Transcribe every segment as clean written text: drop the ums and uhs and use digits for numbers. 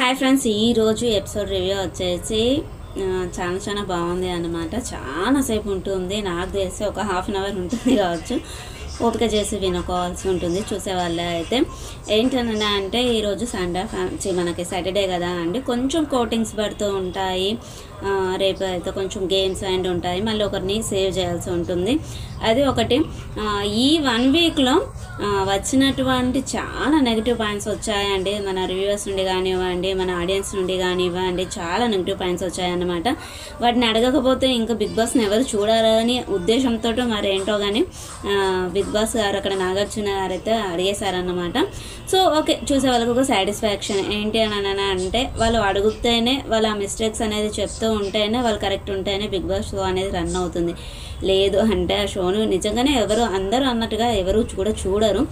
Hi friends, ఈరోజు episode review వచ్చేసి చాలా బాగుంది అన్నమాట. చాలాసేపు ఉంటుంది, నాకు తెలిసి ఒక హాఫ్ అన్ అవర్ ఉంటుంది కావచ్చు. ఓపిక చేసి వినుకోవాల్సి ఉంటుంది చూసే వాళ్ళే. అయితే ఏంటన్నా అంటే ఈరోజు మనకి సాటర్డే కదా అండి, కొంచెం కోటింగ్స్ పడుతూ ఉంటాయి. రేపు అయితే కొంచెం గేమ్స్ అండ్ ఉంటాయి, మళ్ళీ ఒకరిని సేవ్ చేయాల్సి ఉంటుంది. అది ఒకటి. ఈ 1 వీక్లో వచ్చినటువంటి చాలా నెగిటివ్ పాయింట్స్ వచ్చాయండి. మన రివ్యూవర్స్ నుండి కానివ్వండి, మన ఆడియన్స్ నుండి కానివ్వండి, చాలా నెగిటివ్ పాయింట్స్ వచ్చాయన్నమాట. వాటిని అడగకపోతే ఇంకా బిగ్ బాస్ని ఎవరు చూడాలని ఉద్దేశంతో మరేంటో కానీ బిగ్ బాస్ గారు అక్కడ నాగార్జున గారు అయితే అడిగేశారన్నమాట. సో ఓకే, చూసే వాళ్ళకు ఒక సాటిస్ఫాక్షన్. ఏంటి అని అంటే వాళ్ళు అడుగుతేనే, వాళ్ళ మిస్టేక్స్ అనేది చెప్తూ ఉంటేనే, వాళ్ళు కరెక్ట్ ఉంటేనే బిగ్ బాస్ షో అనేది రన్ అవుతుంది. లేదు అంటే ఆ షోను నిజంగానే అందరూ అన్నట్టుగా ఎవరు కూడా చూడరు.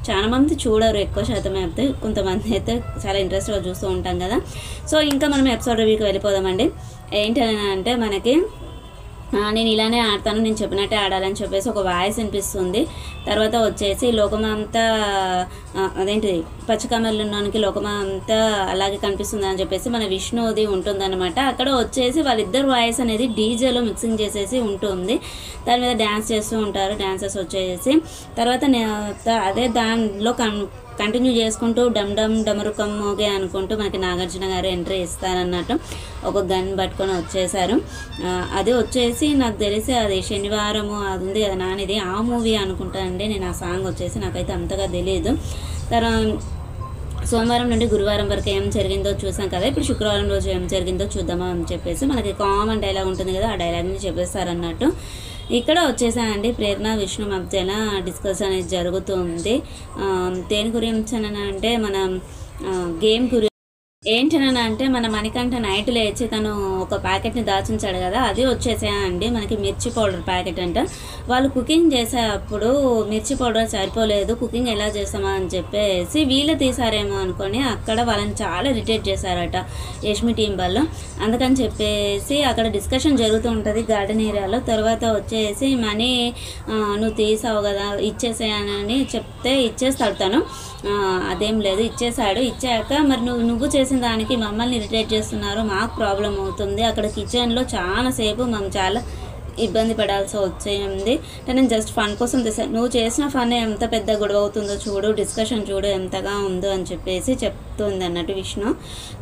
చాలామంది చూడరు, ఎక్కువ శాతం అయితే. కొంతమంది అయితే చాలా ఇంట్రెస్ట్గా చూస్తూ ఉంటాం కదా. సో ఇంకా మనం ఎపిసోడ్ రివ్యూకి వెళ్ళిపోదామండి. ఏంటని అంటే మనకి నేను ఇలానే ఆడతాను, నేను చెప్పినట్టే ఆడాలని చెప్పేసి ఒక వాయిస్ వినిపిస్తుంది. తర్వాత వచ్చేసి లోకమంతా అదేంటిది పచ్చకమల్లోనికి లోకమంతా అలాగే కనిపిస్తుంది అని చెప్పేసి మన విష్ణుది ఉంటుందన్నమాట. అక్కడ వచ్చేసి వాళ్ళిద్దరు వాయిస్ అనేది డీజేలో మిక్సింగ్ చేసేసి ఉంటుంది. దాని మీద డ్యాన్స్ చేస్తూ ఉంటారు. డ్యాన్సర్స్ వచ్చేసి తర్వాత అదే దానిలో కంటిన్యూ చేసుకుంటూ డమ్ డమ్ డమరుకం మోగే అనుకుంటూ మనకి నాగార్జున గారు ఎంట్రీ ఇస్తారన్నట్టు ఒక గన్ పట్టుకొని వచ్చేసారు. అది వచ్చేసి నాకు తెలిసి అది శనివారము అది ఉంది కదా నానిది, ఆ మూవీ అనుకుంటా అండి. నేను ఆ సాంగ్ వచ్చేసి నాకైతే అంతగా తెలియదు. సోమవారం నుండి గురువారం వరకు ఏం జరిగిందో చూసాం కదా, ఇప్పుడు శుక్రవారం రోజు ఏం జరిగిందో చూద్దామా అని చెప్పేసి మనకి కామన్ డైలాగ్ ఉంటుంది కదా, ఆ డైలాగ్ని చెప్పేస్తారన్నట్టు. ఇక్కడ వచ్చేసానండి ప్రేరణ విష్ణు మధ్యన డిస్కస్ అనేది జరుగుతుంది. దేని గురించి అని అంటే మన గేమ్ గురించి. ఏంటనన్నా అంటే మన మణికంఠ నైట్ లేచి తను ఒక ప్యాకెట్ని దాచించాడు కదా, అది వచ్చేసాయండి మనకి మిర్చి పౌడర్ ప్యాకెట్ అంట. వాళ్ళు కుకింగ్ చేసేటప్పుడు మిర్చి పౌడర్ సరిపోలేదు, కుకింగ్ ఎలా చేస్తామా అని చెప్పేసి వీళ్ళు తీసారేమో అనుకొని అక్కడ వాళ్ళని చాలా ఇరిటేట్ చేశారట యష్మి టీం వాళ్ళు. అందుకని చెప్పేసి అక్కడ డిస్కషన్ జరుగుతూ ఉంటుంది గార్డెన్ ఏరియాలో. తర్వాత వచ్చేసి మనీ నువ్వు తీసావు కదా ఇచ్చేసేయని చెప్తే ఇచ్చేస్తాడు తను. అదేం లేదు, ఇచ్చేసాడు. ఇచ్చాక మరి నువ్వు చేసిన దానికి మమ్మల్ని ఇరిటేట్ చేస్తున్నారు, మాకు ప్రాబ్లం అవుతుంది. అక్కడ కిచెన్లో చాలాసేపు మేము చాలా ఇబ్బంది పడాల్సి వచ్చింది. నేను జస్ట్ ఫన్ కోసం తెసాను, నువ్వు చేసిన ఫన్ ఎంత పెద్ద గొడవ అవుతుందో చూడు, డిస్కషన్ చూడు ఎంతగా ఉందో అని చెప్పేసి చెప్తుంది అన్నట్టు విష్ణు.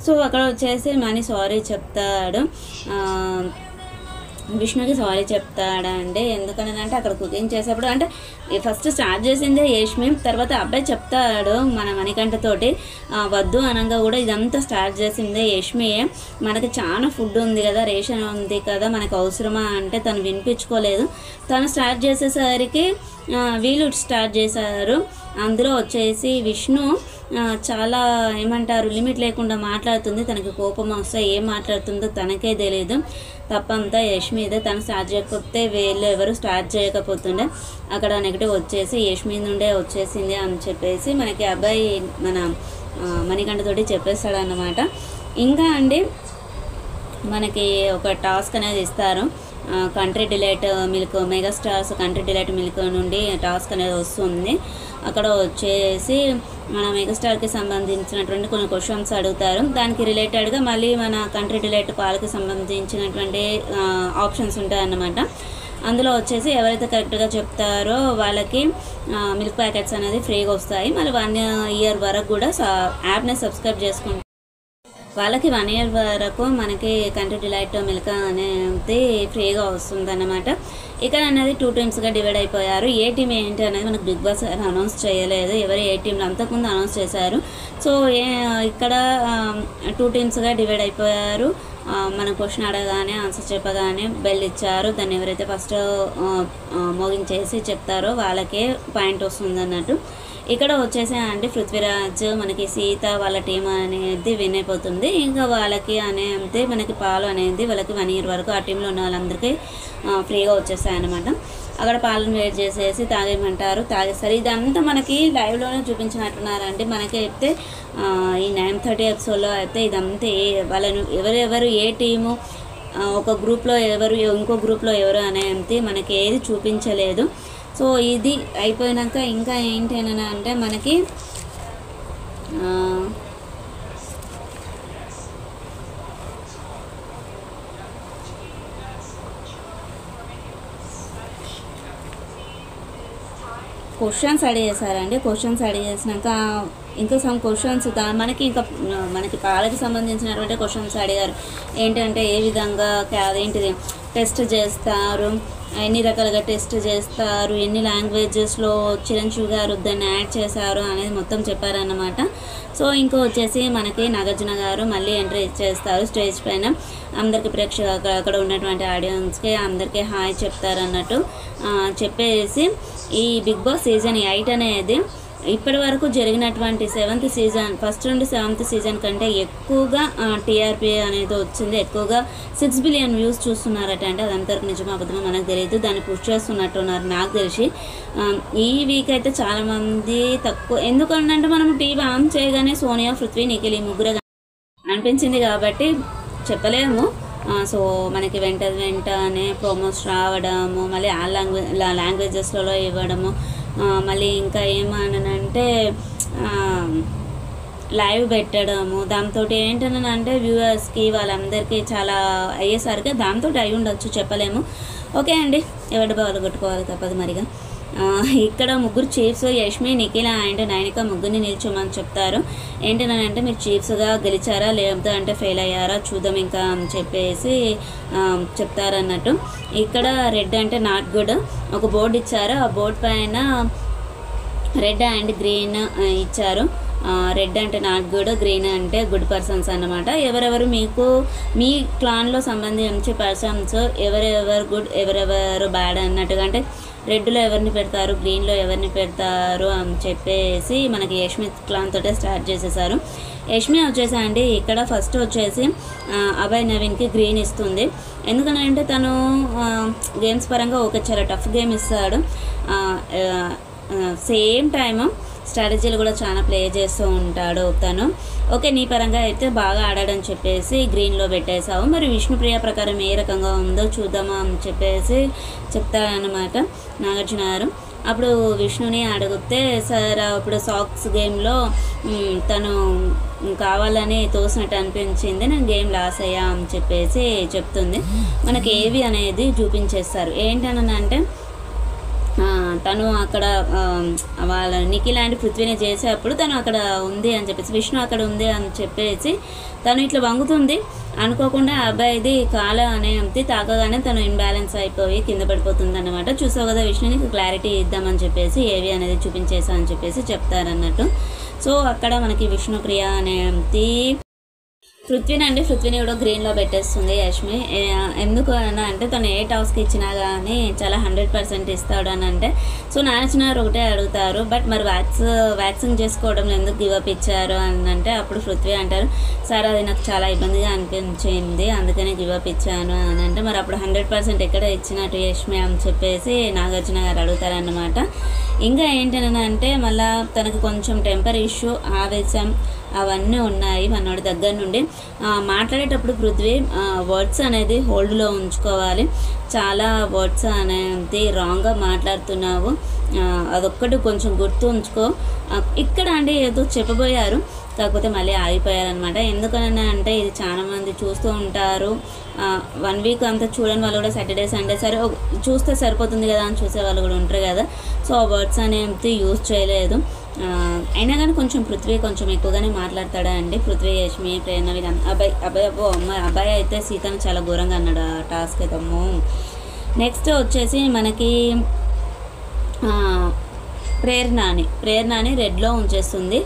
సో అక్కడ వచ్చేసి మనీ సారీ చెప్తాడు, విష్ణుకి సారీ చెప్తాడండి. ఎందుకని అంటే అక్కడ కుకింగ్ చేసేప్పుడు అంటే ఫస్ట్ స్టార్ట్ చేసిందే యష్మి, తర్వాత అబ్బాయి చెప్తాడు మన మణికంఠతోటి వద్దు అనగా కూడా ఇదంతా స్టార్ట్ చేసిందే యష్మియే. మనకి చాలా ఫుడ్ ఉంది కదా, రేషన్ ఉంది కదా, మనకు అవసరమా అంటే తను వినిపించుకోలేదు. తను స్టార్ట్ చేసేసరికి వీళ్ళు స్టార్ట్ చేశారు. అందులో వచ్చేసి విష్ణు చాలా ఏమంటారు లిమిట్ లేకుండా మాట్లాడుతుంది. తనకి కోపం వస్తే ఏం మాట్లాడుతుందో తనకే తెలియదు. తప్పంతా యష్మిదే, తను స్టార్ట్ చేయకపోతే వీళ్ళు ఎవరు స్టార్ట్ చేయకపోతుండే. అక్కడ నెగిటివ్ వచ్చేసి యష్మి నుండే వచ్చేసింది అని చెప్పేసి మనకి అబ్బాయి మన మణికంఠతోటి చెప్పేస్తాడన్నమాట. ఇంకా అండి మనకి ఒక టాస్క్ అనేది ఇస్తారు. Country delight milk, megastars country delight milk నుండి టాస్క్ అనేది వస్తుంది. అక్కడ వచ్చేసి మన మెగాస్టార్కి సంబంధించినటువంటి కొన్ని క్వశ్చన్స్ అడుగుతారు. దానికి రిలేటెడ్గా మళ్ళీ మన కంట్రీ డిలైట్ పాలకి సంబంధించినటువంటి ఆప్షన్స్ ఉంటాయన్నమాట. అందులో వచ్చేసి ఎవరైతే కరెక్ట్గా చెప్తారో వాళ్ళకి మిల్క్ ప్యాకెట్స్ అనేది ఫ్రీగా వస్తాయి. మళ్ళీ 1 ఇయర్ వరకు కూడా యాప్ని సబ్స్క్రైబ్ చేసుకుంటారు. వాళ్ళకి 1 ఇయర్ వరకు మనకి కంట్రీ డిలైట్ మిల్క్ అనేది ఫ్రీగా వస్తుంది అన్నమాట. ఇక్కడ అనేది 2 టీమ్స్గా డివైడ్ అయిపోయారు. ఏ టీం ఏంటి అనేది మనకు బిగ్ బాస్ అనౌన్స్ చేయలేదు, ఎవరు ఏ టీంలు అంతకుముందు అనౌన్స్ చేశారు. సో ఇక్కడ 2 టీమ్స్గా డివైడ్ అయిపోయారు. మన క్వశ్చన్ అడగగానే ఆన్సర్ చెప్పగానే బెల్ ఇచ్చారు. దాన్ని ఎవరైతే ఫస్ట్ మోగించేసి చెప్తారో వాళ్ళకే పాయింట్ వస్తుంది అన్నట్టు. ఇక్కడ వచ్చేసి అంటే పృథ్వీరాజ్ మనకి సీత వాళ్ళ టీం అనేది విన్ అయిపోతుంది. ఇంకా వాళ్ళకి అనేది మనకి పాలు అనేది వాళ్ళకి 1 ఇయర్ వరకు ఆ టీంలో ఉన్న వాళ్ళందరికీ ఫ్రీగా వచ్చేస్తాయి అన్నమాట. అక్కడ పాలను వేడి చేసేసి తాగేయమంటారు, తాగేస్తారు. ఇదంతా మనకి లైవ్లోనే చూపించినట్టున్నారండి. మనకి అయితే ఈ 9:30 ఎపిసోడ్లో అయితే ఇదంతా వాళ్ళను ఎవరెవరు ఏ టీము ఒక గ్రూప్లో ఎవరు ఇంకో గ్రూప్లో ఎవరు అనేది మనకి ఏది చూపించలేదు. సో ఇది అయిపోయినాక ఇంకా ఏంటి అని అంటే మనకి క్వశ్చన్స్ అడిగేశారండి. క్వశ్చన్స్ అడిగేసినాక ఇంకా సమ్ క్వశ్చన్స్ మనకి పాలకి సంబంధించినటువంటి క్వశ్చన్స్ అడిగారు. ఏంటంటే ఏ విధంగా అదేంటిది టెస్ట్ చేస్తారు, ఎన్ని రకాలుగా టెస్ట్ చేస్తారు, ఎన్ని లాంగ్వేజెస్లో చిరంజీవి గారు దాన్ని యాడ్ చేశారు అనేది మొత్తం చెప్పారన్నమాట. సో ఇంకో వచ్చేసి మనకి నాగార్జున గారు మళ్ళీ ఎంట్రీ చేస్తారు స్టేజ్ పైన. అందరికీ అక్కడ ఉన్నటువంటి ఆడియన్స్కి అందరికీ హాయ్ చెప్తారు అన్నట్టు చెప్పేసి ఈ బిగ్ బాస్ సీజన్ 8 అనేది ఇప్పటి వరకు జరిగినటువంటి 7th సీజన్ ఫస్ట్ నుండి 7th సీజన్ కంటే ఎక్కువగా టీఆర్పీ అనేది వచ్చింది. ఎక్కువగా 6 బిలియన్ వ్యూస్ చూస్తున్నారట. అంటే అదంతవరకు నిజమో అబద్ధమో మనకు తెలియదు. దాన్ని పుష్ చేస్తున్నట్టున్నారు నాకు తెలిసి. ఈ వీక్ అయితే చాలామంది తక్కువ, ఎందుకంటే మనం టీవీ ఆన్ చేయగానే సోనియా, పృథ్వీ, నిఖిల్ ఈ ముగ్గురే అనిపించింది కాబట్టి చెప్పలేము. సో మనకి వెంటనే ప్రోమోస్ రావడము, మళ్ళీ ఆ లాంగ్వేజెస్లలో ఇవ్వడము, మళ్ళీ ఇంకా ఏమనంటే లైవ్ పెట్టడము, దాంతో ఏంటనంటే వ్యూవర్స్కి వాళ్ళందరికీ చాలా అయ్యేసరికి దాంతో అయి ఉండొచ్చు, చెప్పలేము. ఓకే అండి, ఎవరి బాగా కొట్టుకోవాలి తప్పదు మరిగా. ఇక్కడ ముగ్గురు చీఫ్స్ యష్మి, నిఖిల అండ్ నైనిక ముగ్గురిని నిల్చోమని చెప్తారు. ఏంటనంటే మీరు చీఫ్స్గా గెలిచారా లేదా అంటే ఫెయిల్ అయ్యారా చూద్దాం ఇంకా అని చెప్పేసి చెప్తారన్నట్టు. ఇక్కడ రెడ్ అంటే నాట్ గుడ్ ఒక బోర్డు ఇచ్చారు. ఆ బోర్డు పైన రెడ్ అండ్ గ్రీన్ ఇచ్చారు. రెడ్ అంటే నాట్ గుడ్, గ్రీన్ అంటే గుడ్ పర్సన్స్ అన్నమాట. ఎవరెవరు మీకు మీ క్లాన్లో సంబంధించి పర్సన్స్ ఎవరెవరు గుడ్ ఎవరెవరు బ్యాడ్ అన్నట్టుగా, అంటే రెడ్లో ఎవరిని పెడతారు, గ్రీన్లో ఎవరిని పెడతారు అని చెప్పేసి మనకి యష్మి క్లాన్ తోటే స్టార్ట్ చేసేసారు. యష్మి వచ్చేసి అండి ఇక్కడ ఫస్ట్ వచ్చేసి అభయ్ నవీన్కి గ్రీన్ ఇస్తుంది. ఎందుకంటే తను గేమ్స్ పరంగా ఒక చాలా టఫ్ గేమ్ ఇస్తాడు. సేమ్ టైమ్ స్ట్రాటజీలు కూడా చాలా ప్లే చేస్తూ ఉంటాడు తను. ఓకే, నీ పరంగా అయితే బాగా ఆడాడని చెప్పేసి గ్రీన్లో పెట్టేశావు. మరి విష్ణుప్రియ ప్రకారం ఏ రకంగా ఉందో చూద్దామా అని చెప్పేసి చెప్తారన్నమాట నాగార్జున గారు. అప్పుడు విష్ణుని అడిగితే సార్ అప్పుడు సాక్స్ గేమ్లో తను కావాలని తోసినట్టు అనిపించింది, నేను గేమ్ లాస్ అయ్యా అని చెప్పేసి చెప్తుంది. మనకి ఏవి అనేది చూపించేస్తారు. ఏంటనంటే తను అక్కడ వాళ్ళ నిఖిల్ అండ్ పృథ్వీని చేసేటప్పుడు తను అక్కడ ఉంది అని చెప్పేసి, విష్ణు అక్కడ ఉంది అని చెప్పేసి తను ఇట్లా వంగుతుంది. అనుకోకుండా అబ్బాయిది కాల అనేది తాకగానే తను ఇన్బ్యాలెన్స్ అయిపోయి కింద పడిపోతుంది అన్నమాట. చూసావు కదా, విష్ణునికి క్లారిటీ ఇద్దామని చెప్పేసి ఏవి అనేది చూపించేసా అని చెప్పేసి చెప్తారన్నట్టు. సో అక్కడ మనకి విష్ణుప్రియ అనేది పృథ్వీని కూడా గ్రీన్లో పెట్టేస్తుంది యష్మి. ఎందుకు అని అంటే తను ఏ టాస్క్ ఇచ్చినా కానీ చాలా 100% ఇస్తాడు అని అంటే. సో నాగార్జున గారు ఒకటే అడుగుతారు, బట్ మరి వ్యాక్సిన్ చేసుకోవడంలో ఎందుకు గివప్ ఇచ్చారు అని అంటే అప్పుడు పృథ్వీ అంటారు, సార్ అది నాకు చాలా ఇబ్బందిగా అనిపించింది అందుకనే గివప్ ఇచ్చాను అని అంటే, మరి అప్పుడు 100% ఎక్కడ ఇచ్చినట్టు యష్మి అని చెప్పేసి నాగార్జున గారు అడుగుతారన్నమాట. ఇంకా ఏంటంటే మళ్ళీ తనకు కొంచెం టెంపర్ ఇష్యూ, ఆవేశం అవన్నీ ఉన్నాయి మనోడి దగ్గర నుండి. మాట్లాడేటప్పుడు పృథ్వీ వర్డ్స్ అనేది హోల్డ్లో ఉంచుకోవాలి. చాలా వర్డ్స్ అనేది రాంగ్గా మాట్లాడుతున్నావు, అదొక్కటి కొంచెం గుర్తు ఉంచుకో. ఇక్కడ అంటే ఏదో చెప్పబోయారు, కాకపోతే మళ్ళీ ఆగిపోయారనమాట. ఎందుకని అంటే ఇది చాలామంది చూస్తూ ఉంటారు. 1 వీక్ అంతా చూడని వాళ్ళు కూడా సాటర్డే సండే సరే చూస్తే సరిపోతుంది కదా అని చూసే వాళ్ళు కూడా ఉంటారు కదా. సో ఆ వర్డ్స్ అనేది యూజ్ చేయలేదు. అయినా కానీ కొంచెం పృథ్వీ కొంచెం ఎక్కువగానే మాట్లాడతాడా అండి. పృథ్వీ, యష్మి, ప్రేరణ వీళ్ళంతా అబ్బాయి అయితే సీతను చాలా ఘోరంగా అన్నాడు ఆ టాస్క్ అయితే. నెక్స్ట్ వచ్చేసి మనకి ప్రేరణని రెడ్లో ఉంచేస్తుంది.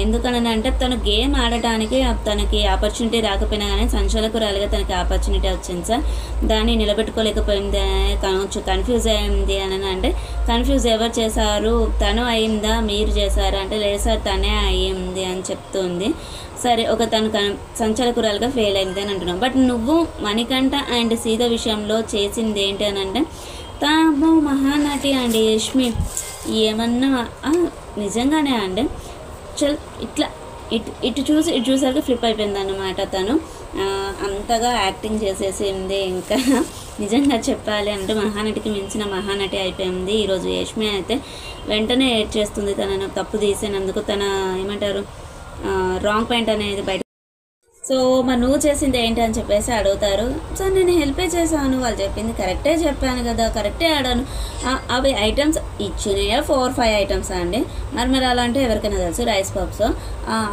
ఎందుకని అంటే తను గేమ్ ఆడటానికి తనకి ఆపర్చునిటీ రాకపోయినా కానీ సంచలకురాలుగా తనకి ఆపర్చునిటీ వచ్చింది సార్, దాన్ని నిలబెట్టుకోలేకపోయింది, కొంచెం కన్ఫ్యూజ్ అయింది అని అంటే, కన్ఫ్యూజ్ ఎవరు చేశారు, తను అయిందా మీరు చేశారా అంటే లేదు సార్ తనే అయ్యింది అని చెప్తుంది. సరే ఒక తను సంచలకురాలుగా ఫెయిల్ అయింది అని అంటున్నావు, బట్ నువ్వు మణికంఠ అండ్ సీత విషయంలో చేసింది ఏంటి అని అంటే తాము మహానటి అండి యష్మి, ఏమన్నా నిజంగానే అండి ఇట్లా ఇటు చూసరికి ఫ్లిప్ అయిపోయింది అన్నమాట. తను అంతగా యాక్టింగ్ చేసేసింది. ఇంకా నిజంగా చెప్పాలి అంటే మహానటికి మించిన మహానటి అయిపోయింది ఈరోజు. యష్మి అయితే వెంటనే ఏడ్ చేస్తుంది తనను తప్పు తీసినందుకు, తన ఏమంటారు రాంగ్ పాయింట్ అనేది బయట. సో మరి నువ్వు చేసింది ఏంటి అని చెప్పేసి అడుగుతారు. సో నేను హెల్పే చేశాను, వాళ్ళు చెప్పింది కరెక్టే చెప్పాను కదా, కరెక్టే ఆడాను. అవి ఐటమ్స్ ఇచ్చినాయా 4-5 ఐటమ్స్ అండి. మరి అలా అంటే ఎవరికైనా తెలుసు రైస్ పప్స్.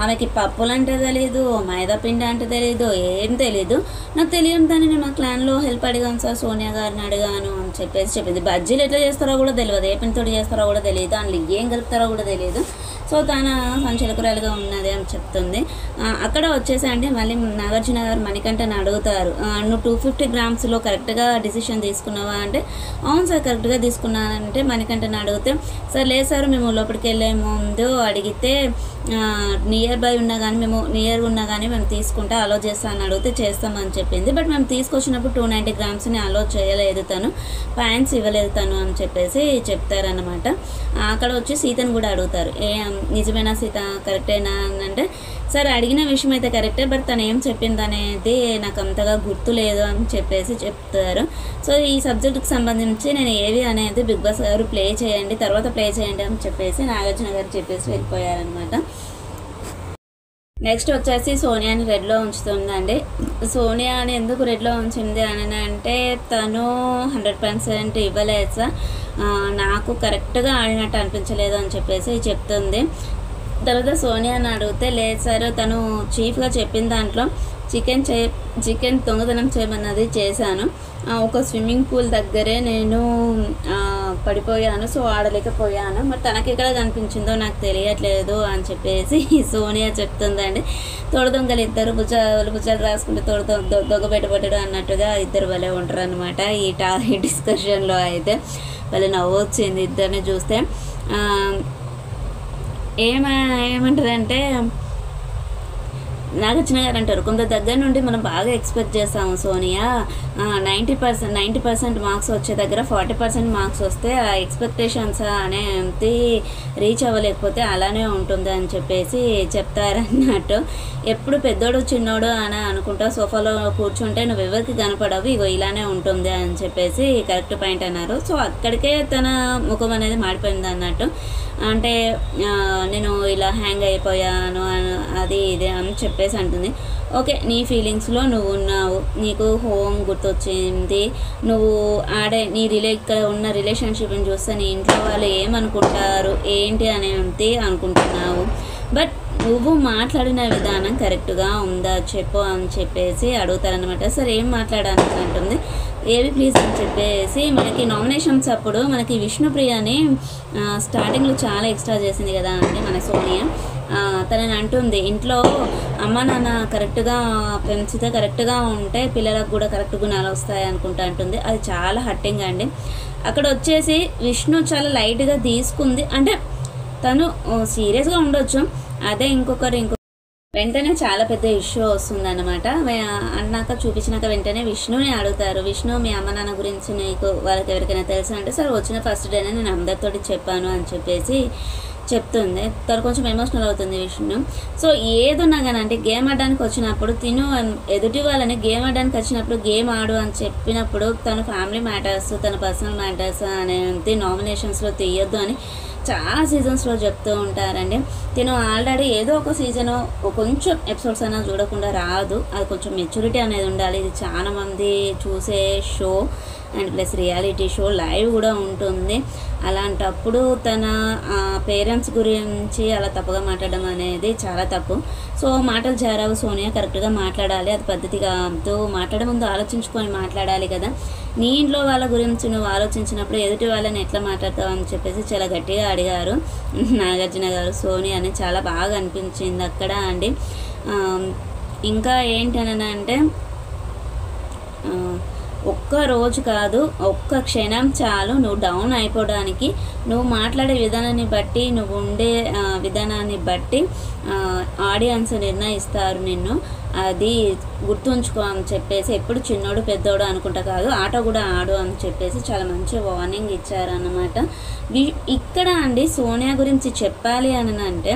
ఆమెకి పప్పులు అంటే తెలీదు, మైదా పిండి అంటే తెలీదు, ఏం తెలీదు. నాకు తెలియని దాన్ని నేను మా క్లాన్లో హెల్ప్ అడిగాను సార్, సోనియా గారిని అడిగాను అని చెప్పేసి చెప్పింది. బజ్జీలు ఎట్లా చేస్తారో కూడా తెలియదు, ఏ పిండితో చేస్తారో కూడా తెలియదు, అందులో ఏం కలుపుతారో కూడా తెలియదు. సో తన సంచలకురాలుగా ఉన్నది అని చెప్తుంది. అక్కడ వచ్చేసి అంటే మళ్ళీ నాగార్జున గారు మణికంఠని అడుగుతారు, నువ్వు 250 గ్రామ్స్లో కరెక్ట్గా డిసిషన్ తీసుకున్నావా అంటే అవును సార్ కరెక్ట్గా తీసుకున్నానంటే మణికంఠని అడిగితే సార్ లేదు సార్ మేము లోపలికి వెళ్ళే ముందు అడిగితే నియర్ బై ఉన్నా కానీ మేము తీసుకుంటే అలో చేస్తామని అడిగితే చేస్తామని చెప్పింది. బట్ మేము తీసుకొచ్చినప్పుడు 290 గ్రామ్స్ని అలో చేయలేదు, తను ప్యాంట్స్ ఇవ్వలేదు తను అని చెప్పేసి చెప్తారనమాట. అక్కడ వచ్చి సీతను కూడా అడుగుతారు, నిజమేనా సీత కరెక్టేనా అని అంటే సార్ అడిగిన విషయం అయితే కరెక్టే, బట్ తను ఏం చెప్పింది అనేది నాకు అంతగా గుర్తు లేదు అని చెప్పేసి చెప్తారు. సో ఈ సబ్జెక్టుకి సంబంధించి నేను ఏవి అనేది బిగ్ బాస్ గారు తర్వాత ప్లే చేయండి అని చెప్పేసి నాగార్జున గారు చెప్పేసి వెళ్ళిపోయారనమాట. నెక్స్ట్ వచ్చేసి సోనియాని రెడ్లో ఉంచుతుందండి. సోనియాని ఎందుకు రెడ్లో ఉంచింది అని అంటే తను 100% ఇవ్వలేదు సార్, నాకు కరెక్ట్గా ఆడినట్టు అనిపించలేదు అని చెప్పేసి చెప్తుంది. తర్వాత సోనియాని అడిగితే లేదు సార్ తను చీఫ్గా చెప్పిన దాంట్లో చికెన్ దొంగతనం చేయమన్నది చేశాను, ఒక స్విమ్మింగ్ పూల్ దగ్గరే నేను పడిపోయాను, సో ఆడలేకపోయాను, మరి తనకి ఎక్కడ కనిపించిందో నాకు తెలియట్లేదు అని చెప్పేసి సోనియా చెప్తుందండి. తోడు దొంగలు ఇద్దరు భుజాలు రాసుకుంటే దొంగ పెట్టబడ్డాడు అన్నట్టుగా ఇద్దరు భలే ఉంటారు అనమాట. ఈ డిస్కషన్లో అయితే భలే నవ్వు వచ్చింది ఇద్దరిని చూస్తే. ఏమంటారంటే నాగార్జున గారు అంటారు, కొందరు దగ్గర నుండి మనం బాగా ఎక్స్పెక్ట్ చేస్తాము సోనియా, 90% మార్క్స్ వచ్చే దగ్గర 40% మార్క్స్ వస్తే ఆ ఎక్స్పెక్టేషన్స్ అనేది రీచ్ అవ్వలేకపోతే అలానే ఉంటుంది అని చెప్పేసి చెప్తారన్నట్టు. ఎప్పుడు పెద్దోడు చిన్నోడు అని అనుకుంటా సోఫాలో కూర్చుంటే నువ్వు ఎవరికి కనపడవు, ఇగో ఇలానే ఉంటుంది అని చెప్పేసి కరెక్ట్ పాయింట్ అన్నారు. సో అక్కడికే తన ముఖం అనేది మాడిపోయింది అన్నట్టు. అంటే నేను ఇలా హ్యాంగ్ అయిపోయాను అది ఇది అని చెప్పేసి అంటుంది. ఓకే నీ ఫీలింగ్స్లో నువ్వు ఉన్నావు, నీకు హోమ్ గుర్తొచ్చింది, నువ్వు ఇక్కడ ఉన్న రిలేషన్షిప్ని చూస్తే నీ ఇంట్లో వాళ్ళు ఏమనుకుంటారు ఏంటి అనేది అనుకుంటున్నావు, బట్ నువ్వు మాట్లాడిన విధానం కరెక్ట్గా ఉందా చెప్పు అని చెప్పేసి అడుగుతారనమాట. సరే ఏం మాట్లాడాను అంటుంది, ఏవి ప్లీజ్ అని చెప్పేసి మనకి నామినేషన్స్ అప్పుడు మనకి విష్ణుప్రియని స్టార్టింగ్లో చాలా ఎక్స్ట్రా చేసింది కదా అండి మన సోనియా. తనని అంటుంది ఇంట్లో అమ్మ నాన్న కరెక్ట్గా పెంచితే కరెక్ట్గా ఉంటే పిల్లలకు కూడా కరెక్ట్ గుణాలు వస్తాయి అనుకుంటా అంటుంది. అది చాలా హట్టింగ్ అండి. అక్కడ వచ్చేసి విష్ణు చాలా లైట్గా తీసుకుంది, అంటే తను సీరియస్గా ఉండొచ్చు, అదే ఇంకొకరు వెంటనే చాలా పెద్ద ఇష్యూ వస్తుంది అనమాట. అన్నాక చూపించినాక వెంటనే విష్ణుని అడుగుతారు, విష్ణు మీ అమ్మ నాన్న గురించి నీకు వాళ్ళకి ఎవరికైనా తెలుసా అంటే సరే వచ్చిన ఫస్ట్ డేనే నేను అందరితోటి చెప్పాను అని చెప్పేసి చెప్తుంది. తను కొంచెం ఎమోషనల్ అవుతుంది విష్ణు. సో ఏదున్నా కానీ అంటే గేమ్ ఆడడానికి వచ్చినప్పుడు ఎదుటి వాళ్ళని గేమ్ ఆడడానికి వచ్చినప్పుడు గేమ్ ఆడు అని చెప్పినప్పుడు తన ఫ్యామిలీ మ్యాటర్స్ తన పర్సనల్ మ్యాటర్స్ అనేది నామినేషన్స్లో తీయొద్దు అని చాలా సీజన్స్లో చెప్తూ ఉంటారండి. తిను ఆల్రెడీ ఏదో ఒక సీజన్ కొంచెం ఎపిసోడ్స్ అయినా చూడకుండా రాదు, అది కొంచెం మెచ్యూరిటీ అనేది ఉండాలి. ఇది చాలామంది చూసే show and plus reality show live కూడా ఉంటుంది. అలాంటప్పుడు తన పేరెంట్స్ గురించి అలా తప్పుగా మాట్లాడడం అనేది చాలా తప్పు. సో మాటలు జారావు సోనియా, కరెక్ట్గా మాట్లాడాలి, అది పద్ధతి కాదు. మాట్లాడే ముందు ఆలోచించుకొని మాట్లాడాలి కదా. నీ ఇంట్లో వాళ్ళ గురించి నువ్వు ఆలోచించినప్పుడు ఎదుటి వాళ్ళని ఎట్లా మాట్లాడతావు అని చెప్పేసి చాలా గట్టిగా అడిగారు నాగార్జున గారు సోనియాని. చాలా బాగా అనిపించింది అక్కడ అండి. ఇంకా ఏంటనంటే ఒక్క రోజు కాదు, ఒక్క క్షణం చాలు నువ్వు డౌన్ అయిపోవడానికి. నువ్వు మాట్లాడే విధానాన్ని బట్టి, నువ్వు ఉండే విధానాన్ని బట్టి ఆడియన్స్ నిర్ణయిస్తారు నిన్ను, అది గుర్తుంచుకో అని చెప్పేసి. ఎప్పుడు చిన్నోడు పెద్దోడు అనుకుంటా కాదు, ఆట కూడా ఆడు అని చెప్పేసి చాలా మంచి వార్నింగ్ ఇచ్చారన్నమాట. ఇక్కడ అండి సోనియా గురించి చెప్పాలి అని అంటే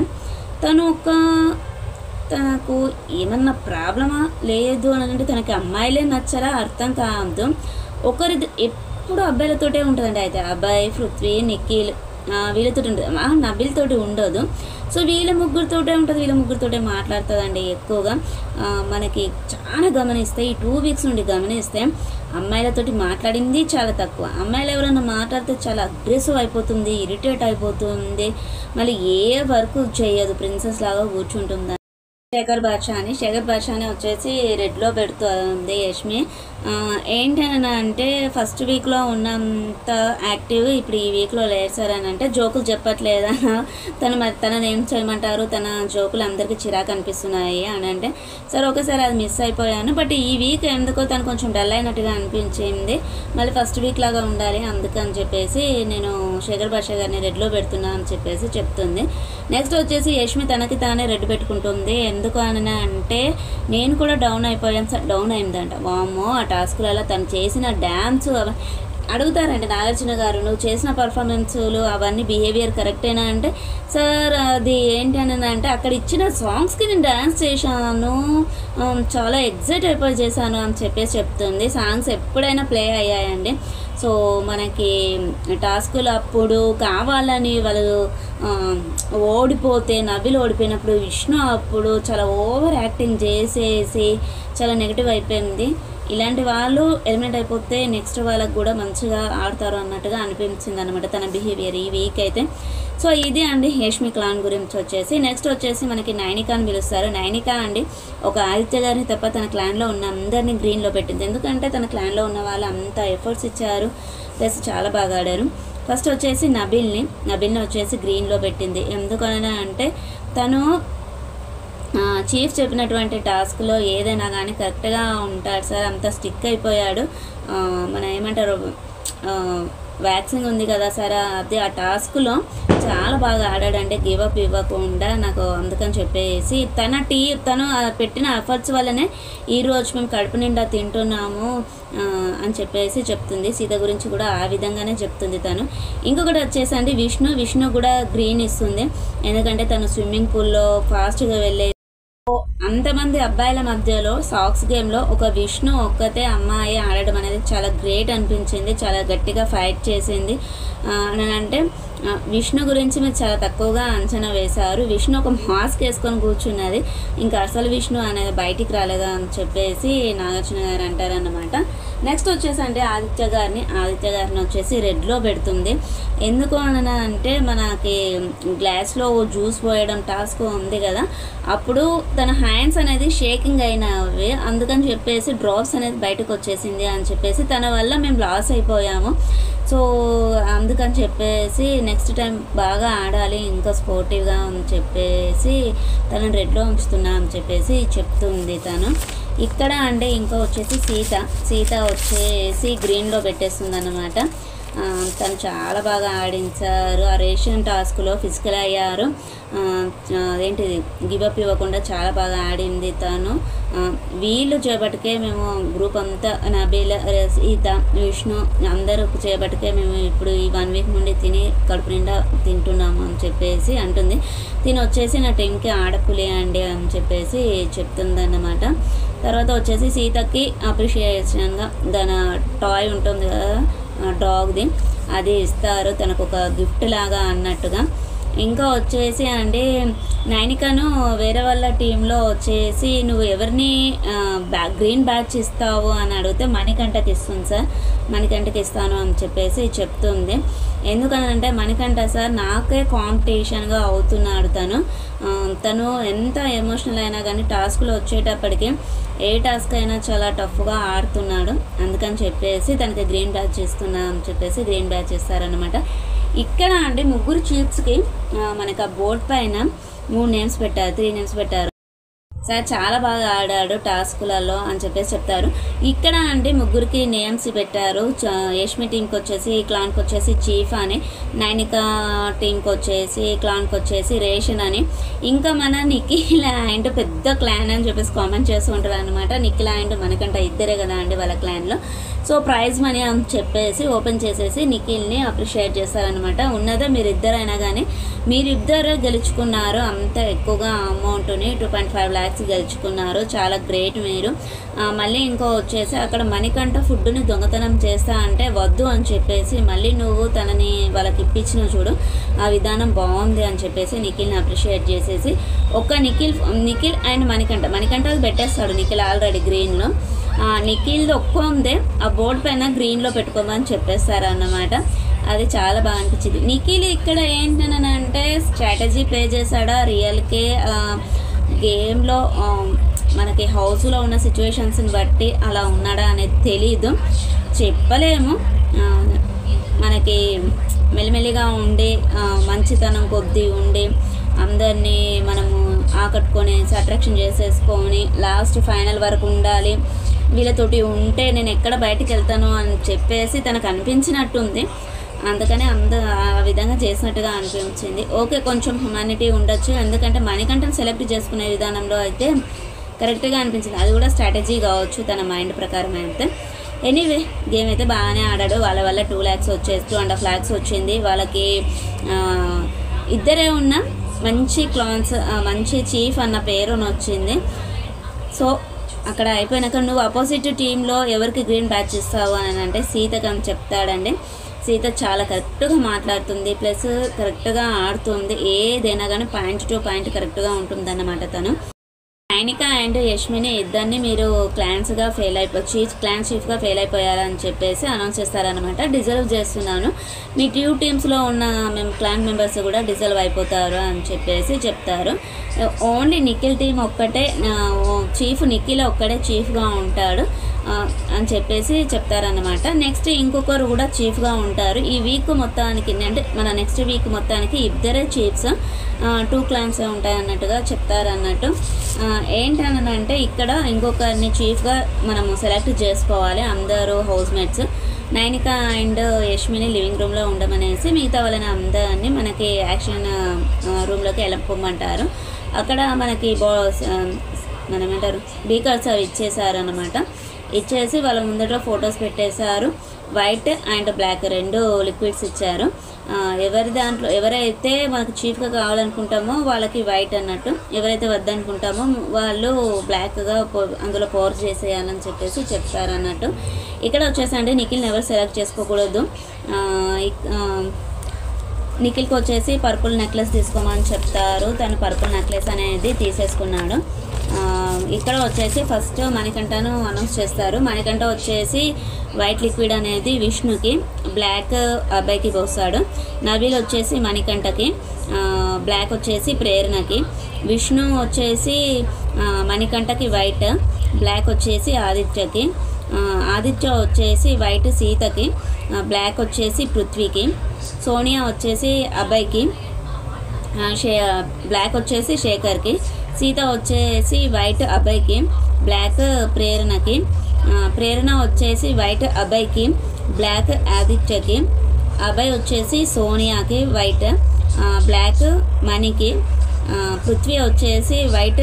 తనకు ఏమన్నా ప్రాబ్లమా లేదు అని అంటే తనకి అమ్మాయిలే నచ్చరా అర్థం కాదు. ఎప్పుడు అబ్బాయిలతోటే ఉంటుందండి. అయితే అబ్బాయి, పృథ్వీ, నిఖిల్, వీళ్ళతో ఉంటుంది, నబిల్తోటి ఉండదు. సో వీళ్ళ ముగ్గురితోటే ఉంటుంది, వీళ్ళ ముగ్గురితోటే మాట్లాడుతుందండి ఎక్కువగా. మనకి చాలా గమనిస్తే ఈ 2 వీక్స్ నుండి గమనిస్తే అమ్మాయిలతోటి మాట్లాడింది చాలా తక్కువ. అమ్మాయిలు ఎవరైనా మాట్లాడితే చాలా అగ్రెసివ్ అయిపోతుంది, ఇరిటేట్ అయిపోతుంది, మళ్ళీ ఏ వర్క్ చేయదు, ప్రిన్సెస్ లాగా కూర్చుంటుంది. శేఖర్ బాద్షాని వచ్చేసి రెడ్లో పెడుతుంది యష్మి. ఏంటి అని అంటే ఫస్ట్ వీక్లో ఉన్నంత యాక్టివ్ ఇప్పుడు ఈ వీక్లో లేదు సార్ అని అంటే జోకులు చెప్పట్లేదా, తనని ఏం చేయమంటారు, తన జోకులు అందరికీ చిరాకు అనిపిస్తున్నాయి అని అంటే సార్ ఒకసారి అది మిస్ అయిపోయాను, బట్ ఈ వీక్ ఎందుకో తను కొంచెం డల్ అయినట్టుగా అనిపించింది, మళ్ళీ ఫస్ట్ వీక్ లాగా ఉండాలి అందుకని చెప్పేసి నేను శేఖర్ బాద్షా గారిని రెడ్లో పెడుతున్నా అని చెప్పేసి చెప్తుంది. నెక్స్ట్ వచ్చేసి యష్మి తనకి తానే రెడ్ పెట్టుకుంటుంది. ఎందుకు అని అంటే నేను కూడా డౌన్ అయిపోయాను సార్, డౌన్ అయిందంట. వామ్మో ఆ టాస్కులలో తను చేసిన డ్యాన్స్ అడుగుతారండి నాగార్జున గారు, నువ్వు చేసిన పర్ఫార్మెన్సులు అవన్నీ బిహేవియర్ కరెక్టేనా అంటే సార్ అది ఏంటి అని అంటే అక్కడ ఇచ్చిన సాంగ్స్కి నేను డ్యాన్స్ చేశాను, చాలా ఎగ్జైట్ అయిపోయి చేశాను అని చెప్పేసి చెప్తుంది. సాంగ్స్ ఎప్పుడైనా ప్లే అయ్యాయండి. సో మనకి టాస్కులు అప్పుడు కావాలని వాళ్ళు ఓడిపోతే, నబిల్ ఓడిపోయినప్పుడు విష్ణు అప్పుడు చాలా ఓవర్ యాక్టింగ్ చేసేసి చాలా నెగిటివ్ అయిపోయింది. ఇలాంటి వాళ్ళు ఎలిమినేట్ అయిపోతే నెక్స్ట్ వాళ్ళకు కూడా మంచిగా ఆడతారు అన్నట్టుగా అనిపించింది అనమాట తన బిహేవియర్ ఈ వీక్ అయితే. సో ఇది అండి యష్మి క్లాన్ గురించి వచ్చేసి. నెక్స్ట్ వచ్చేసి మనకి నైనికాని పిలుస్తారు. నైనిక అండి ఒక ఆదిత్య గారిని తప్ప తన క్లాన్లో ఉన్న అందరినీ గ్రీన్లో పెట్టింది. ఎందుకంటే తన క్లాన్లో ఉన్న వాళ్ళు అంత ఎఫర్ట్స్ ఇచ్చారు, ప్లస్ చాలా బాగా ఆడారు. ఫస్ట్ వచ్చేసి నబిల్ని వచ్చేసి గ్రీన్లో పెట్టింది. ఎందుకని అంటే తను చీఫ్ చెప్పినటువంటి టాస్క్లో ఏదైనా కానీ కరెక్ట్గా ఉంటాడు సార్, అంత స్టిక్ అయిపోయాడు. మన ఏమంటారు వ్యాక్సింగ్ ఉంది కదా సార్, అది ఆ టాస్క్లో చాలా బాగా ఆడాడంటే గివప్ ఇవ్వకుండా నాకు, అందుకని చెప్పేసి తను పెట్టిన ఎఫర్ట్స్ వల్లనే ఈరోజు మేము కడుపు నిండా తింటున్నాము అని చెప్పేసి చెప్తుంది. సీత గురించి కూడా ఆ విధంగానే చెప్తుంది తను. ఇంకొకటి వచ్చేసి అండి విష్ణు కూడా గ్రీన్ ఇస్తుంది. ఎందుకంటే తను స్విమ్మింగ్ పూల్లో ఫాస్ట్గా వెళ్ళే అంతమంది అబ్బాయిల మధ్యలో సాక్స్ గేమ్లో ఒక విష్ణు ఒక్కతే అమ్మాయి ఆడడం అనేది చాలా గ్రేట్ అనిపించింది. చాలా గట్టిగా ఫైట్ చేసింది అని అంటే విష్ణు గురించి మీరు చాలా తక్కువగా అంచనా వేశారు. విష్ణు ఒక మాస్క్ వేసుకొని కూర్చున్నది, ఇంకా అసలు విష్ణు అనేది బయటికి రాలేదా అని చెప్పేసి నాగార్జున గారు అంటారన్నమాట. నెక్స్ట్ వచ్చేసి అంటే ఆదిత్య గారిని వచ్చేసి రెడ్లో పెడుతుంది. ఎందుకు అని అంటే మనకి గ్లాస్లో జ్యూస్ పోయడం టాస్క్ ఉంది కదా, అప్పుడు తన హ్యాండ్స్ అనేది షేకింగ్ అయినవి, అందుకని చెప్పేసి డ్రాప్స్ అనేది బయటకు వచ్చేసింది అని చెప్పేసి తన వల్ల మేము లాస్ అయిపోయాము. సో అందుకని చెప్పేసి నెక్స్ట్ టైం బాగా ఆడాలి, ఇంకా స్పోర్టివ్గా అని చెప్పేసి తనని రెడ్లో ఉంచుతున్నా అని చెప్పేసి చెప్తుంది తను. ఇక్కడ అంటే ఇంకా వచ్చేసి సీత వచ్చేసి గ్రీన్లో పెట్టేస్తుంది అన్నమాట. తను చాలా బాగా ఆడించారు. ఆ రేషన్ టాస్క్లో ఫిజికల్ అయ్యారు, అదేంటిది గివప్ ఇవ్వకుండా చాలా బాగా ఆడింది తను. వీళ్ళు చేపట్టుకే మేము గ్రూప్ అంతా నబీల్, సీత, విష్ణు అందరూ చేపట్టుకే మేము ఇప్పుడు ఈ 1 వీక్ నుండి తిని కడుపు నిండా తింటున్నాము అని చెప్పేసి అంటుంది. తిని వచ్చేసి నా టీంకి ఆడపులి అండి అని చెప్పేసి చెప్తుంది అన్నమాట. తర్వాత వచ్చేసి సీతకి అప్రిషియేషన్గా తన టాయ్ ఉంటుంది కదా డాగ్ది, అది ఇస్తారు తనకు ఒక గిఫ్ట్ లాగా అన్నట్టుగా. ఇంకా వచ్చేసి అంటే నైనికను వేరే వాళ్ళ టీంలో వచ్చేసి నువ్వు ఎవరిని గ్రీన్ బ్యాచ్ ఇస్తావు అని అడిగితే మణికంఠకి ఇస్తుంది సార్, మణికంఠకి ఇస్తాను అని చెప్పేసి చెప్తుంది. ఎందుకనంటే మణికంఠ సార్ నాకే కాంపిటీషన్గా అవుతున్నాడు. తను ఎంత ఎమోషనల్ అయినా కానీ టాస్క్లో వచ్చేటప్పటికి ఏ టాస్క్ అయినా చాలా టఫ్గా ఆడుతున్నాడు, అందుకని చెప్పేసి తనకి గ్రీన్ బ్యాచ్ ఇస్తున్నా అని చెప్పేసి గ్రీన్ బ్యాచ్ ఇస్తారనమాట. ఇక్కడ అంటే 3 చీఫ్స్కి మనకు ఆ బోర్డ్ పైన 3 నేమ్స్ పెట్టారు, 3 నేమ్స్ పెట్టారు. సార్ చాలా బాగా ఆడాడు టాస్కులలో అని చెప్పేసి చెప్తారు. ఇక్కడ అంటే 3కి నేమ్స్ పెట్టారు. యష్మి టీంకి వచ్చేసి క్లాన్కి వచ్చేసి చీఫ్ అని, నైనిక టీంకి వచ్చేసి క్లాన్కి వచ్చేసి రేషన్ అని, ఇంకా మన నిఖిల్ అండ్ పెద్ద క్లాన్ అని చెప్పేసి కామెంట్ చేస్తూ ఉంటారు అనమాట. నిఖిల్ అండ్ మనకంటే ఇద్దరే కదా అండి వాళ్ళ క్లాన్లో. సో ప్రైజ్ మనీ అని చెప్పేసి ఓపెన్ చేసేసి నిఖిల్ని అప్రిషియేట్ చేస్తారనమాట. ఉన్నదే మీరిద్దరైనా కానీ మీరిద్దరు గెలుచుకున్నారు అంత ఎక్కువగా అమౌంట్ని 2.5 lakhs lakhs గెలుచుకున్నారు. చాలా గ్రేట్ మీరు. మళ్ళీ ఇంకో వచ్చేసి అక్కడ మణికంఠ ఫుడ్ని దొంగతనం చేస్తా అంటే వద్దు అని చెప్పేసి మళ్ళీ నువ్వు తనని వాళ్ళకి ఇప్పించిన చూడు, ఆ విధానం బాగుంది అని చెప్పేసి నిఖిల్ని అప్రిషియేట్ చేసేసి ఒక నిఖిల్ అండ్ మణికంఠ పెట్టేస్తాడు నిఖిల్ ఆల్రెడీ గ్రీన్లో. నిఖిల్ది ఒక్క ఉందే ఆ బోర్డు పైన గ్రీన్లో పెట్టుకోమని చెప్పేస్తారు అన్నమాట. అది చాలా బాగా అనిపించింది. నిఖిల్ ఇక్కడ ఏంటనంటే స్ట్రాటజీ ప్లే చేశాడా రియల్కే గేమ్లో మనకి హౌస్లో ఉన్న సిచ్యువేషన్స్ని బట్టి అలా ఉన్నాడా అనేది తెలీదు, చెప్పలేము. మనకి మెల్లిమెల్లిగా ఉండి మంచితనం కొద్దీ ఉండి అందరినీ మనము ఆకట్టుకొని అట్రాక్షన్ చేసేసుకొని లాస్ట్ ఫైనల్ వరకు ఉండాలి, వీళ్ళతోటి ఉంటే నేను ఎక్కడ బయటికి వెళ్తాను అని చెప్పేసి తనకు అనిపించినట్టుంది. అందుకని ఆ విధంగా చేసినట్టుగా అనిపించింది. ఓకే, కొంచెం హ్యుమానిటీ ఉండొచ్చు, ఎందుకంటే మణికంఠను సెలెక్ట్ చేసుకునే విధానంలో అయితే కరెక్ట్గా అనిపించింది. అది కూడా స్ట్రాటజీ కావచ్చు తన మైండ్ ప్రకారం అయితే. ఎనీవే గేమ్ అయితే బాగానే ఆడాడు. వాళ్ళ వల్ల 2 lakhs వచ్చేసి 2.5 lakhs వచ్చింది వాళ్ళకి. ఇద్దరే ఉన్న మంచి క్లాన్స్, మంచి చీఫ్ అన్న పేరు వచ్చింది. సో అక్కడ అయిపోయినాక నువ్వు అపోజిట్ టీంలో ఎవరికి గ్రీన్ బ్యాచ్ ఇస్తావు అని అంటే సీతకు అని చెప్తాడండి. సీత చాలా కరెక్ట్గా మాట్లాడుతుంది, ప్లస్ కరెక్ట్గా ఆడుతుంది. ఏదైనా కానీ పాయింట్ టు పాయింట్ కరెక్ట్గా ఉంటుందన్నమాట తను. నైనిక అండ్ యష్మిని ఇద్దరిని మీరు క్లాన్ చీఫ్గా ఫెయిల్ అయిపోయారని చెప్పేసి అనౌన్స్ చేస్తారనమాట. డిజర్వ్ చేస్తున్నాను, మీ 2 టీమ్స్లో ఉన్న క్లాన్ మెంబర్స్ కూడా డిజర్వ్ అయిపోతారు అని చెప్పేసి చెప్తారు. ఓన్లీ నిఖిల్ టీం ఒక్కటే చీఫ్, నిఖిల్ ఒక్కడే చీఫ్గా ఉంటాడు అని చెప్పేసి చెప్తారనమాట. నెక్స్ట్ ఇంకొకరు కూడా చీఫ్గా ఉంటారు. ఈ వీక్ మొత్తానికి అంటే మన నెక్స్ట్ వీక్ మొత్తానికి ఇద్దరే చీఫ్స్, 2 క్లాన్స్ ఉంటాయన్నట్టుగా చెప్తారన్నట్టు. ఏంటనంటే ఇక్కడ ఇంకొకరిని చీఫ్గా మనము సెలెక్ట్ చేసుకోవాలి అందరూ హౌస్ మేట్స్. నైనిక అండ్ యష్మిని లివింగ్ రూమ్లో ఉండమనేసి మిగతా వాళ్ళని అందరినీ మనకి యాక్షన్ రూమ్లోకి వెళ్ళిపోమంటారు. అక్కడ మనకి మనం ఏమంటారు బీకర్స్ అవి ఇచ్చేసారనమాట. ఇచ్చేసి వాళ్ళ ముందర ఫొటోస్ పెట్టేశారు. వైట్ అండ్ బ్లాక్ 2 లిక్విడ్స్ ఇచ్చారు. ఎవరైతే మనకు చీఫ్గా కావాలనుకుంటామో వాళ్ళకి వైట్ అన్నట్టు, ఎవరైతే వద్దనుకుంటామో వాళ్ళు బ్లాక్గా అందులో పౌర్ చేసేయాలని చెప్పేసి చెప్తారన్నట్టు. ఇక్కడ వచ్చేసండి నిఖిల్ని ఎవరు సెలెక్ట్ చేసుకోకూడదు. నిఖిల్కి వచ్చేసి పర్పుల్ నెక్లెస్ తీసుకోమని చెప్తారు. తను పర్పుల్ నెక్లెస్ అనేది తీసేసుకున్నాడు. ఇక్కడ వచ్చేసి ఫస్ట్ మణికంఠను అనౌన్స్ చేస్తారు. మణికంఠ వచ్చేసి వైట్ లిక్విడ్ అనేది విష్ణుకి, బ్లాక్ అబ్బాయికి పోస్తాడు. నబీల్ వచ్చేసి మణికంఠకి, బ్లాక్ వచ్చేసి ప్రేరణకి. విష్ణు వచ్చేసి మణికంఠకి వైట్, బ్లాక్ వచ్చేసి ఆదిత్యకి. ఆదిత్య వచ్చేసి వైట్ సీతకి, బ్లాక్ వచ్చేసి పృథ్వీకి. సోనియా వచ్చేసి అబ్బాయికి, బ్లాక్ వచ్చేసి శేఖర్కి. సీత వచ్చేసి వైట్ అబ్బాయికి, బ్లాక్ ప్రేరణకి. ప్రేరణ వచ్చేసి వైట్ అబ్బాయికి, బ్లాక్ ఆదిత్యకి. అబ్బాయి వచ్చేసి సోనియాకి వైట్, బ్లాక్ మణికి. పృథ్వీ వచ్చేసి వైట్